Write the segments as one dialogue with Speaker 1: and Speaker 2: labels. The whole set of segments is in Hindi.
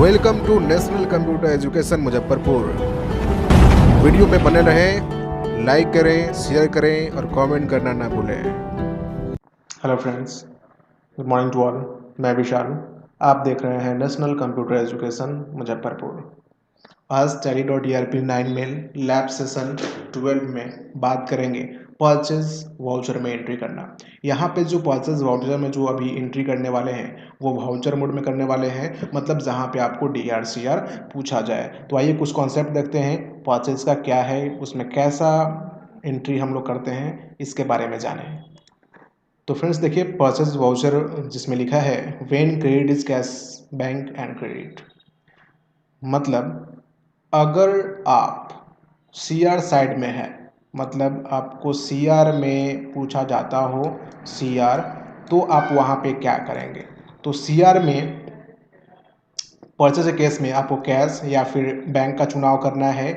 Speaker 1: Welcome to national computer education Muzaffarpur. Video में बने रहें, लाइक करें, शेयर करें और कमेंट करना ना भूलें।
Speaker 2: Hello friends, good morning to all. मैं विशाल, आप देख रहे हैं नेशनल कंप्यूटर एजुकेशन मुजफ्फरपुर। आज Tally.ERP9 में लैब सेशन 12 में बात करेंगे परचेज वाउचर में एंट्री करना। यहाँ पे जो परचेज वाउचर में जो अभी एंट्री करने वाले हैं वो वाउचर मोड में करने वाले हैं, मतलब जहाँ पे आपको DRCR पूछा जाए। तो आइए कुछ कॉन्सेप्ट देखते हैं, परचेज का क्या है, उसमें कैसा एंट्री हम लोग करते हैं, इसके बारे में जानें। तो फ्रेंड्स देखिए, परचेज वाउचर जिसमें लिखा है when credit is cash bank and credit, मतलब अगर आप CR साइड में है, मतलब आपको CR में पूछा जाता हो CR, तो आप वहाँ पे क्या करेंगे। तो CR में परचेज केस में आपको कैश या फिर बैंक का चुनाव करना है।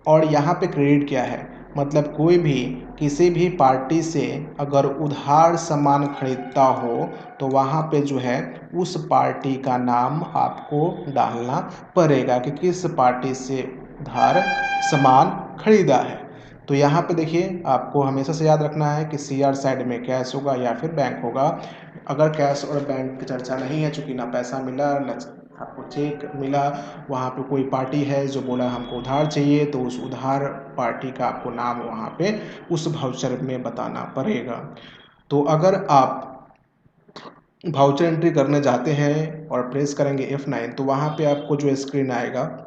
Speaker 2: और यहाँ पे क्रेडिट क्या है, मतलब कोई भी किसी भी पार्टी से अगर उधार सामान खरीदता हो तो वहाँ पे जो है उस पार्टी का नाम आपको डालना पड़ेगा कि किस पार्टी से उधार सामान खरीदा है। तो यहाँ पे देखिए, आपको हमेशा से याद रखना है कि CR साइड में कैश होगा या फिर बैंक होगा। अगर कैश और बैंक की चर्चा नहीं है, चूँकि ना पैसा मिला ना आपको चेक मिला, वहाँ पे कोई पार्टी है जो बोला हमको उधार चाहिए, तो उस उधार पार्टी का आपको नाम वहाँ पे उस वाउचर में बताना पड़ेगा। तो अगर आप वाउचर एंट्री करने जाते हैं और प्रेस करेंगे F9, तो वहाँ पे आपको जो स्क्रीन आएगा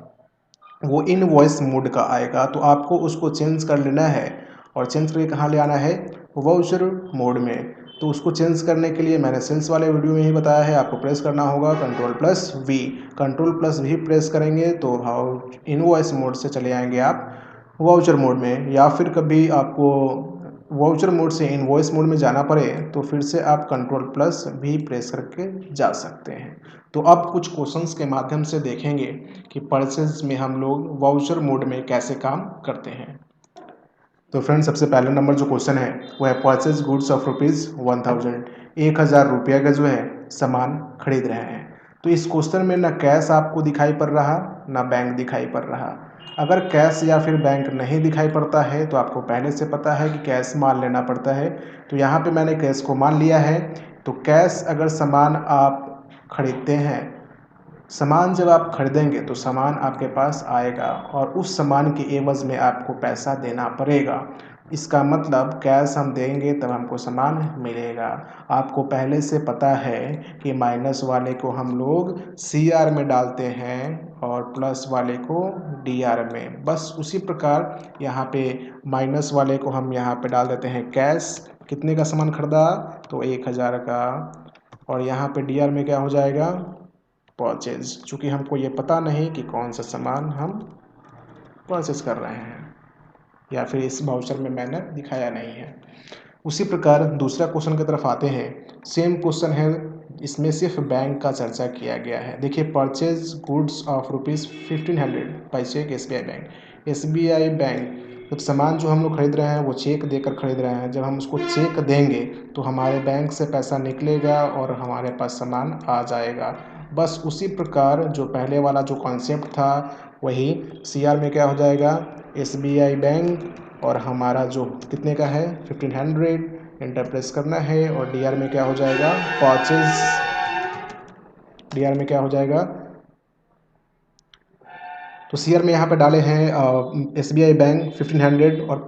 Speaker 2: वो इनवॉइस मोड का आएगा। तो आपको उसको चेंज कर लेना है, और चेंज करके कहाँ ले आना है, वाउचर मोड में। तो उसको चेंज करने के लिए मैंने सेल्स वाले वीडियो में ही बताया है, आपको प्रेस करना होगा Ctrl+V। Ctrl+V प्रेस करेंगे तो इनवॉइस मोड से चले आएंगे आप वाउचर मोड में। या फिर कभी आपको वाउचर मोड से इनवॉइस मोड में जाना पड़े तो फिर से आप Ctrl+V प्रेस करके जा सकते हैं। तो अब कुछ क्वेश्चंस के माध्यम से देखेंगे कि परचेज में हम लोग वाउचर मोड में कैसे काम करते हैं। तो फ्रेंड्स, सबसे पहला नंबर जो क्वेश्चन है वो है परचेज गुड्स ऑफ ₹1000, 1000 रुपये का जो है सामान खरीद रहे हैं। तो इस क्वेश्चन में ना कैश आपको दिखाई पड़ रहा ना बैंक दिखाई पड़ रहा। अगर कैश या फिर बैंक नहीं दिखाई पड़ता है तो आपको पहले से पता है कि कैश मान लेना पड़ता है। तो यहाँ पे मैंने कैश को मान लिया है। तो कैश अगर सामान आप खरीदते हैं, सामान जब आप खरीदेंगे तो सामान आपके पास आएगा और उस सामान के एवज में आपको पैसा देना पड़ेगा। इसका मतलब कैश हम देंगे तब हमको सामान मिलेगा। आपको पहले से पता है कि माइनस वाले को हम लोग CR में डालते हैं और प्लस वाले को DR में। बस उसी प्रकार यहाँ पे माइनस वाले को हम यहाँ पे डाल देते हैं कैश। कितने का सामान खरीदा, तो 1000 का। और यहाँ पे DR में क्या हो जाएगा, परचेज, चूँकि हमको ये पता नहीं कि कौन सा सामान हम परचेज कर रहे हैं या फिर इस वाउचर में मैंने दिखाया नहीं है। उसी प्रकार दूसरा क्वेश्चन की तरफ आते हैं। सेम क्वेश्चन है, इसमें सिर्फ बैंक का चर्चा किया गया है। देखिए, purchase goods of ₹1500 by cheque SBI bank. SBI bank जब सामान जो हम लोग खरीद रहे हैं वो चेक देकर खरीद रहे हैं, जब हम उसको चेक देंगे तो हमारे बैंक से पैसा निकलेगा और हमारे पास सामान आ जाएगा। बस उसी प्रकार जो पहले वाला जो कॉन्सेप्ट था वही CR में क्या हो जाएगा, SBI बैंक, और हमारा जो कितने का है 1500, एंटर प्रेस करना है। और DR में क्या हो जाएगा, परचेज, DR में क्या हो जाएगा, तो CR में यहाँ पे डाले हैं SBI बैंक 1500 और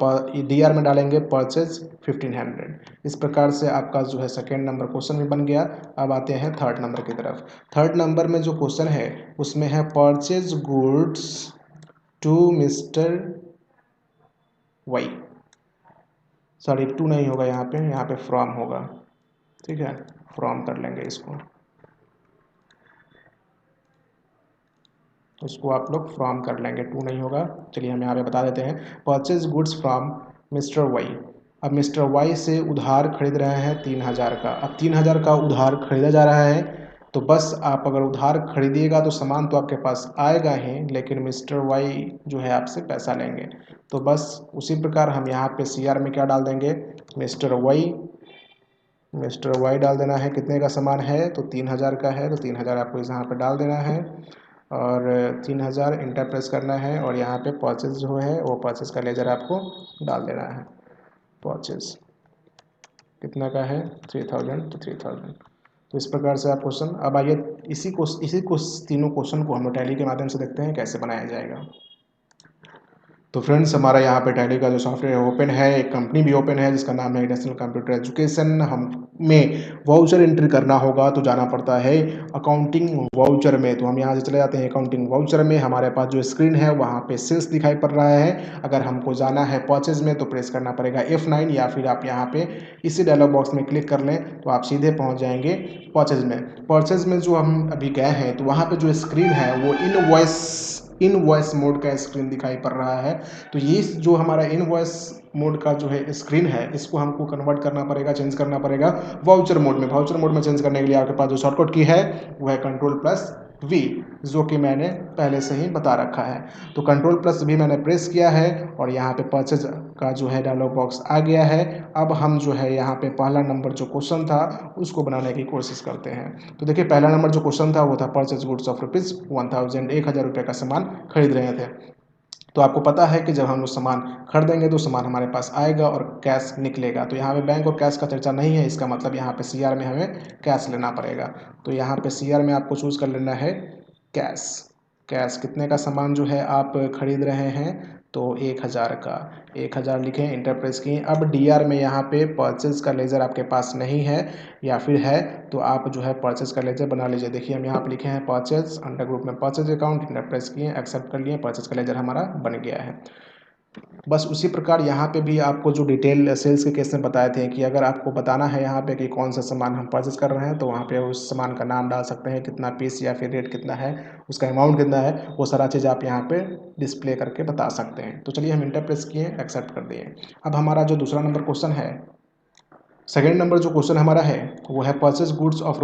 Speaker 2: DR में डालेंगे परचेज 1500। इस प्रकार से आपका जो है सेकेंड नंबर क्वेश्चन भी बन गया। अब आते हैं थर्ड नंबर की तरफ। थर्ड नंबर में जो क्वेश्चन है उसमें है purchase goods to mister Y. Sorry, to नहीं होगा, यहाँ पे फ्रॉम होगा। ठीक है, फ्रॉम कर लेंगे इसको आप लोग फ्रॉम कर लेंगे, टू नहीं होगा। चलिए हम यहाँ पे बता देते हैं, purchase goods from mister Y. अब मिस्टर वाई से उधार खरीद रहे हैं 3000 का। अब 3000 का उधार खरीदा जा रहा है, तो बस आप अगर उधार खरीदिएगा तो सामान तो आपके पास आएगा ही, लेकिन मिस्टर वाई जो है आपसे पैसा लेंगे। तो बस उसी प्रकार हम यहाँ पे CR में क्या डाल देंगे, मिस्टर वाई डाल देना है। कितने का सामान है, तो 3000 का है, तो 3000 आपको यहाँ पे डाल देना है। और 3000 इंटर प्रेस करना है और यहाँ पे परचेज जो है वो परचेज का लेजर आपको डाल देना है। परचेज कितना का है 3000 तो 3000। तो इस प्रकार से आप क्वेश्चन, अब आइए इसी को तीनों क्वेश्चन को हम लोग टैली के माध्यम से देखते हैं कैसे बनाया जाएगा। तो फ्रेंड्स, हमारा यहाँ पे टैली का जो सॉफ्टवेयर है ओपन है, एक कंपनी भी ओपन है जिसका नाम है नेशनल कंप्यूटर एजुकेशन। हमें वाउचर एंट्री करना होगा तो जाना पड़ता है अकाउंटिंग वाउचर में। तो हम यहाँ से चले जाते हैं अकाउंटिंग वाउचर में। हमारे पास जो स्क्रीन है वहाँ पे सेल्स दिखाई पड़ रहा है। अगर हमको जाना है परचेज में तो प्रेस करना पड़ेगा F9, या फिर आप यहाँ पे इसी डायलॉग बॉक्स में क्लिक कर लें तो आप सीधे पहुँच जाएंगे परचेज में। परचेज में जो हम अभी गए हैं तो वहाँ पे जो स्क्रीन है वो इनवॉइस मोड का स्क्रीन दिखाई पड़ रहा है। तो ये जो हमारा इनवॉइस मोड का जो है स्क्रीन है, इसको हमको कन्वर्ट करना पड़ेगा, चेंज करना पड़ेगा वाउचर मोड में। वाउचर मोड में चेंज करने के लिए आपके पास जो शॉर्टकट की है वो है Ctrl+V, जो कि मैंने पहले से ही बता रखा है। तो Ctrl+V मैंने प्रेस किया है और यहाँ पे परचेज का जो है डायलॉग बॉक्स आ गया है। अब हम जो है यहाँ पे पहला नंबर जो क्वेश्चन था उसको बनाने की कोशिश करते हैं। तो देखिए, पहला नंबर जो क्वेश्चन था वो था परचेज गुड्स ऑफ ₹1000, 1000 रुपये का सामान खरीद रहे थे। तो आपको पता है कि जब हम लोग सामान खरीदेंगे तो सामान हमारे पास आएगा और कैश निकलेगा। तो यहाँ पे बैंक और कैश का चर्चा नहीं है, इसका मतलब यहाँ पे CR में हमें कैश लेना पड़ेगा। तो यहाँ पे CR में आपको चूज़ कर लेना है कैश। कैश कितने का सामान जो है आप खरीद रहे हैं, तो 1000 का। 1000 लिखें, इंटर प्रेस किए। अब DR में यहाँ पे परचेज का लेजर आपके पास नहीं है या फिर है तो आप जो है परचेज का लेजर बना लीजिए। देखिए, हम यहाँ पे लिखे हैं परचेज, अंडर ग्रुप में परचेज अकाउंट, इंटर प्रेस किए, एक्सेप्ट कर लिए, परचेज का लेजर हमारा बन गया है। बस उसी प्रकार यहाँ पे भी आपको जो डिटेल सेल्स के केस में बताए थे कि अगर आपको बताना है यहाँ पे कि कौन सा सामान हम परचेज कर रहे हैं तो वहाँ पे उस सामान का नाम डाल सकते हैं, कितना पीस या फिर रेट कितना है, उसका अमाउंट कितना है, वो सारा चीज़ आप यहाँ पे डिस्प्ले करके बता सकते हैं। तो चलिए, हम इंटर प्रेस किए, एक्सेप्ट कर दिए। अब हमारा जो दूसरा नंबर क्वेश्चन है, सेकेंड नंबर जो क्वेश्चन हमारा है वो है purchase goods of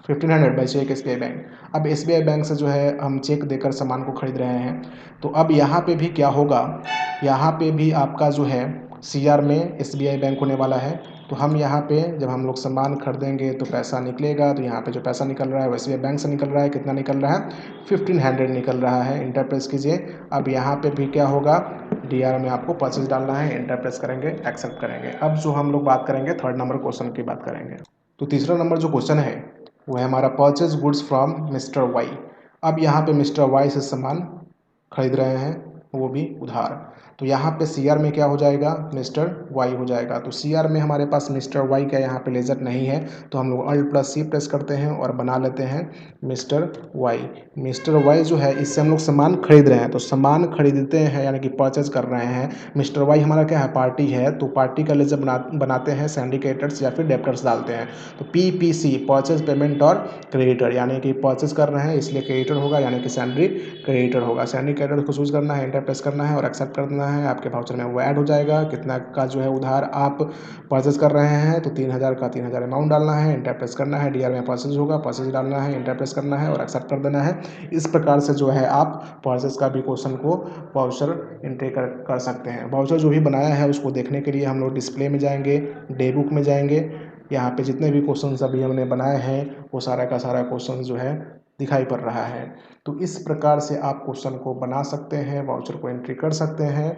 Speaker 2: ₹1500 by cheque SBI bank. अब SBI बैंक से जो है हम चेक देकर सामान को खरीद रहे हैं। तो अब यहाँ पे भी क्या होगा, यहाँ पे भी आपका जो है CR में SBI बैंक होने वाला है। तो हम यहाँ पे जब हम लोग सामान खरीदेंगे तो पैसा निकलेगा, तो यहाँ पे जो पैसा निकल रहा है वो SBI बैंक से निकल रहा है। कितना निकल रहा है, 1500 निकल रहा है। इंटर प्रेस कीजिए। अब यहाँ पे भी क्या होगा, DR में आपको परचेज डालना है, इंटर प्रेस करेंगे, एक्सेप्ट करेंगे। अब जो हम लोग बात करेंगे थर्ड नंबर क्वेश्चन की बात करेंगे। तो तीसरा नंबर जो क्वेश्चन है वो है हमारा purchase goods from mister Y. अब यहाँ पे मिस्टर वाई से सामान खरीद रहे हैं, वो भी उधार। तो यहाँ पे CR में क्या हो जाएगा, मिस्टर वाई हो जाएगा। तो CR में हमारे पास मिस्टर वाई का यहाँ पे लेजर नहीं है, तो हम लोग Alt+C प्रेस करते हैं और बना लेते हैं मिस्टर वाई। मिस्टर वाई जो है, इससे हम लोग सामान खरीद रहे हैं, तो सामान खरीदते हैं यानी कि परचेज कर रहे हैं। मिस्टर वाई हमारा क्या है, पार्टी है, तो पार्टी का लेजर बनाते हैं, सिंडिकेटर्स या फिर डेप्टर्स डालते हैं। तो PPC परचेज पेमेंट और क्रेडिटर, यानी कि परचेज कर रहे हैं इसलिए क्रेडिटर होगा, यानी कि सैलरी क्रेडिटर होगा। सैलरी क्रेडिटर को चूज करना है, इंटर प्रेस करना है और एक्सेप्ट कर देना है। आपके वाउचर में वो ऐड हो जाएगा। कितना का जो है उधार आप परचेज कर रहे हैं, तो 3000 का 3000 अमाउंट डालना है, इंटर प्रेस करना है। DR में परचेज होगा, परचेज डालना है, इंटर प्रेस करना है और एक्सेप्ट कर देना है। इस प्रकार से जो है आप परचेज का भी क्वेश्चन को वाउचर एंट्री कर सकते हैं। वाउचर जो भी बनाया है उसको देखने के लिए हम लोग डिस्प्ले में जाएंगे, डे बुक में जाएंगे। यहाँ पे जितने भी क्वेश्चन अभी हमने बनाए हैं वो सारा का सारा क्वेश्चन जो है दिखाई पड़ रहा है। तो इस प्रकार से आप क्वेश्चन को बना सकते हैं, वाउचर को एंट्री कर सकते हैं।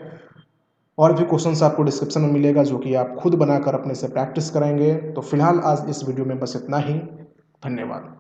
Speaker 2: और भी क्वेश्चंस आपको डिस्क्रिप्शन में मिलेगा जो कि आप खुद बनाकर अपने से प्रैक्टिस करेंगे। तो फिलहाल आज इस वीडियो में बस इतना ही। धन्यवाद।